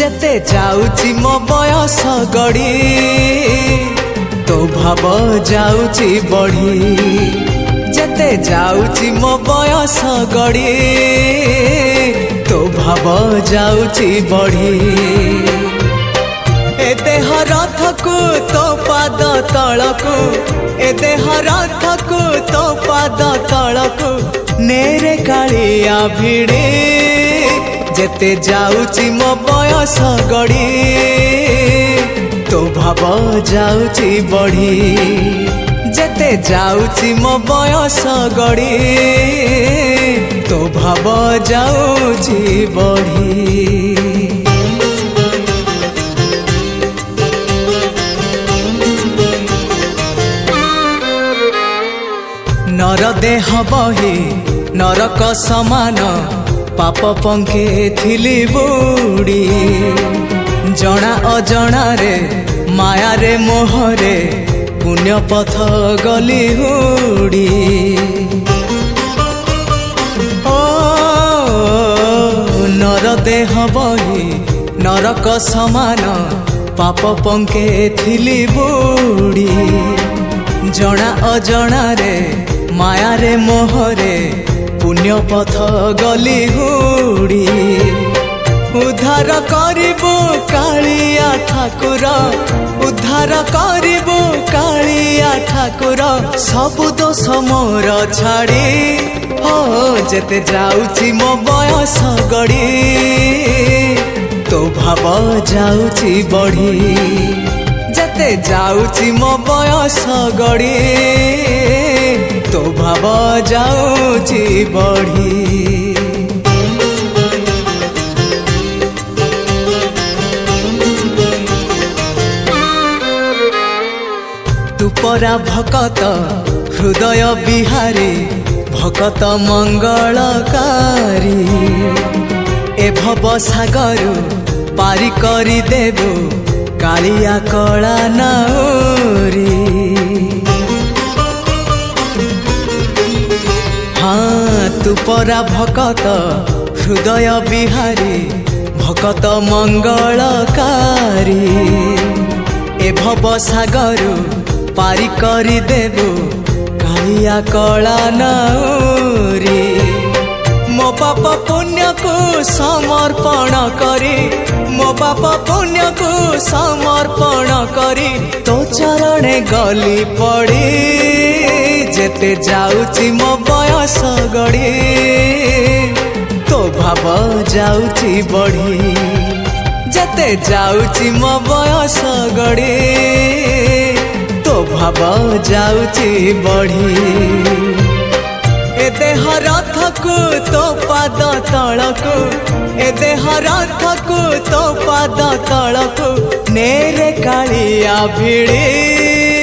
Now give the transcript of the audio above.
जेते जाउची मो बयस गड़ी तो भाव जाउची बढ़ी जेते जाउची मो बयस गड़ी तो भाव जाउची बढ़ी ए देह रथकु तो पाद तलकु ए देह रथकु तो पाद तलकु नेरे कालिया भिड़े जेते जाउची मो बयस गड़ी तो भाव जाउची बढ़ी जेते जाउची मो बयस गड़ी तो भाव जाउची बढ़ी। नर देह बही नरक समान पाप पंखे थिली बुड़ी जना अजना रे माया रे मोहरे पुण्य पथ गली हुड़ी ओ नर देह बही नरक समान पाप पंखे थिली बुड़ी जना अजना रे माया रे मोहरे पुण्य पथ गली हुड़ी उद्धार करिबु कालिया ठाकुर उद्धार करिबु कालिया ठाकुर सबु दोष मोर छाड़ी हो जेते जाउची मो बयस गड़ी तो भाव जाउची बढ़ी जेते जाउची मो बयस गड़ी तो भाव जाउची बढ़ी। तुपरा भकत हृदय बिहारी भकत मंगलकारी ए भव सागर पारी करी देबु कालिया कला नाउरी हाँ तुपरा भकत हृदय बिहारी भकत मंगलकारी ए भव सागर पारी करी देबु कालिया कला नाउरी मो पाप पुण्य को समर्पण करी मो पाप पुण्य को समर्पण करी तो चरणे गली पड़ी जेते जाउची मो बयस गड़ी तो भाव जाउची बढ़ी जेते जाउची मो बयस गड़ी तो भाव जाउची बढ़ी ए देह रथकु तो पाद तलकु ए देह रथकु तो पाद तलकु नेरे कालिया भिड़ी